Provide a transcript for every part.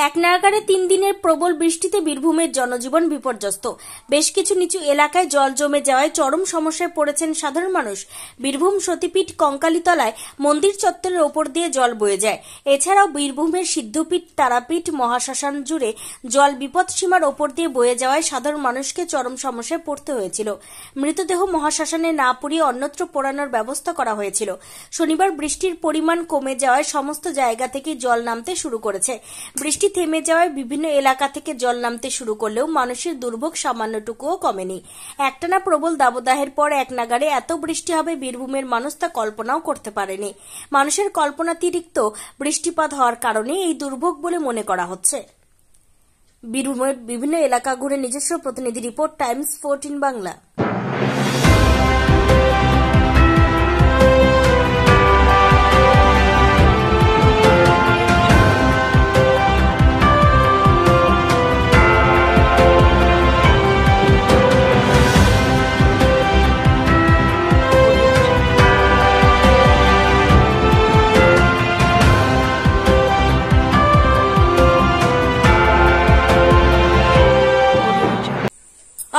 এক নাগাড়ে 3 দিনের প্রবল বৃষ্টিতে বীরভূমের জনজীবন বিপর্যস্ত। বেশ কিছু নিচু এলাকায় জল জমে যাওয়ায় চরম সমস্যায় পড়েছেন সাধারণ মানুষ। বীরভূম সতীপীঠ কঙ্কালীতলায় মন্দির চত্বরের ওপর দিয়ে জল বয়ে যায়। এছাড়াও বীরভূমের সিদ্ধপীঠ, তারাপীঠ, মহাশ্মশান জুড়ে জল বিপদসীমার ওপর দিয়ে বয়ে যাওয়ায় সাধারণ মানুষকে চরম সমস্যায় পড়তে হয়েছিল। মৃতদেহ মহাশ্মশানে না পুড়িয়ে অন্যত্র পোড়ানোর ব্যবস্থা করা হয়েছিল। শনিবার বৃষ্টির পরিমাণ কমে যাওয়ায় সমস্ত জায়গা থেকে জল নামতে শুরু করেছে। বৃষ্টি থেমে যাওয়ায় বিভিন্ন এলাকা থেকে জল নামতে শুরু করলেও মানুষের দুর্ভোগ সামান্যটুকুও কমেনি। একটানা প্রবল দাবদাহের পর এক নাগাড়ে এত বৃষ্টি হবে বীরভূমের মানুষ তা কল্পনাও করতে পারেনি। মানুষের কল্পনাতিরিক্ত বৃষ্টিপাত হওয়ার কারণে এই দুর্ভোগ বলে মনে করা হচ্ছে। বীরভূমের বিভিন্ন এলাকা ঘুরে নিজস্ব প্রতিনিধি রিপোর্ট, টাইমস 14 বাংলা।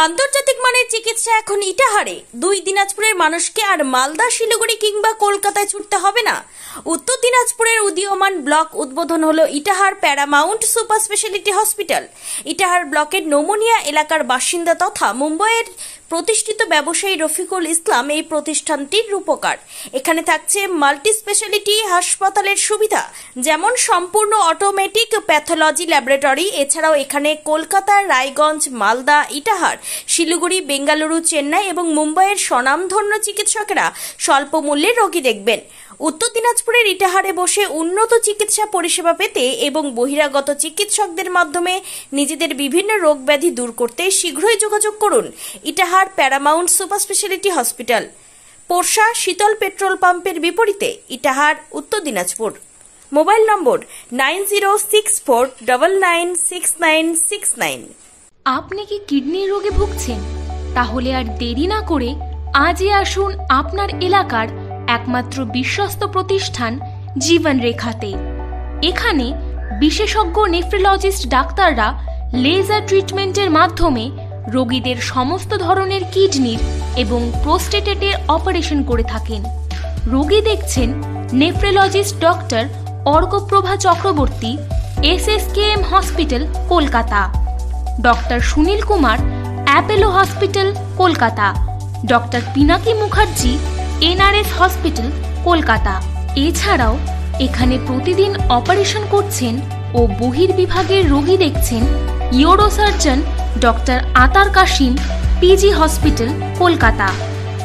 আন্তর্জাতিক মানের চিকিৎসা এখন ইটাহারে। 2 দিনাজপুরের মানুষকে আর মালদা, শিলিগুড়ি কিংবা কলকাতায় ছুটতে হবে না। উত্তর দিনাজপুরের উদীয়মান ব্লক উদ্বোধন হলো Itahar paramount super speciality hospital. Itahar ব্লকের নোমনিয়া এলাকার বাসিন্দা তথা মুম্বাইয়ের প্রতিষ্ঠিত ব্যবসায়ী রফিকুল ইসলাম এই প্রতিষ্ঠানটির রূপকার। এখানে থাকছে মাল্টি স্পেশালিটি হাসপাতালের সুবিধা, যেমন সম্পূর্ণ অটোমেটিক প্যাথোলজি ল্যাবরেটরি। এছাড়াও এখানে কলকাতা, রায়গঞ্জ, মালদা, ইটাহার, শিলিগুড়ি, বেঙ্গালুরু, চেন্নাই এবং মুম্বাইয়ের স্বনামধন্য চিকিৎসকেরা স্বল্প মূল্যে রোগী দেখবেন। উত্তর দিনাজপুরের ইটাহারে বসে উন্নত চিকিৎসা পরিষেবা পেতে এবং বহিরাগত চিকিৎসকদের মাধ্যমে নিজেদের বিভিন্ন রোগ ব্যাধি দূর করতে শীঘ্রই যোগাযোগ করুন Itahar paramount super speciality hospital, Porsha Sheetal petrol পাম্পের বিপরীতে, ইটাহার, উত্তর দিনাজপুর। মোবাইল নম্বর 9064996969। আপনি কি কিডনির রোগে ভুগছেন? তাহলে আর দেরি না করে আজই আসুন আপনার এলাকার একমাত্র বিশ্বস্ত প্রতিষ্ঠান জীবন রেখাতে। এখানে বিশেষজ্ঞ নেফ্রোলজিস্ট ডাক্তাররা লেজার ট্রিটমেন্টের মাধ্যমে রোগীদের সমস্ত ধরনের কিডনির এবং প্রোস্টেটের অপারেশন করে থাকেন। রোগী দেখছেন nephrologist doctor Arkaprabha Chakraborty, SSKM hospital, Kolkata. Doctor Sunil Kumar, Apollo hospital, Kolkata. Doctor Pinaki Mukherjee, NRS hospital, Kolkata. এছাড়াও এখানে প্রতিদিন অপারেশন করছেন ও বহির্বিভাগের রোগী দেখছেন ইউরোসার্জন ডক্টর আতার কাশিম, PG হসপিটাল, কলকাতা।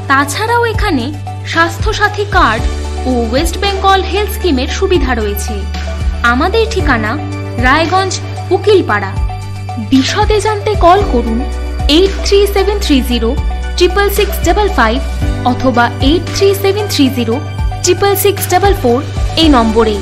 তাছাড়াও এখানে স্বাস্থ্যসাথী কার্ড ও ওয়েস্ট বেঙ্গল হেলথ স্কিমের সুবিধা রয়েছে। আমাদের ঠিকানা রায়গঞ্জ, উকিলপাড়া। বিশদে জানতে কল করুন 8373066655 অথবা 8373066644 এই নম্বরে।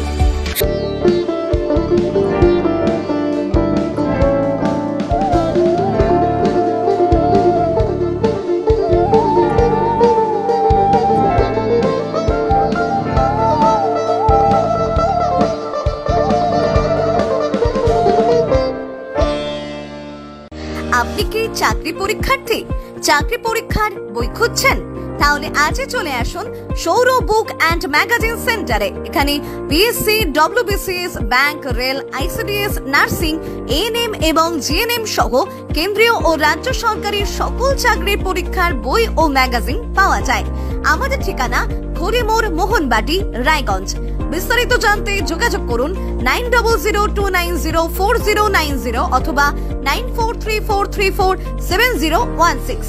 আপনি কি চাকরি পরীক্ষার্থী? চাকরি পরীক্ষার বই খুঁজছেন? তাহলে আজই চলে আসুন সৌরভ বুক অ্যান্ড ম্যাগাজিন সেন্টারে। এখানে BSc, WBCS, bank, rail, ICDS, nursing, ANM এবং GNM সহ কেন্দ্রীয় ও রাজ্য সরকারের সকল চাকরির পরীক্ষার বই ও ম্যাগাজিন পাওয়া যায়। আমাদের ঠিকানা খড়িমোড়, মোহনবাটি, রায়গঞ্জ। বিস্তারিত জানতে যোগাযোগ করুন 9002904090 অথবা 9434347016।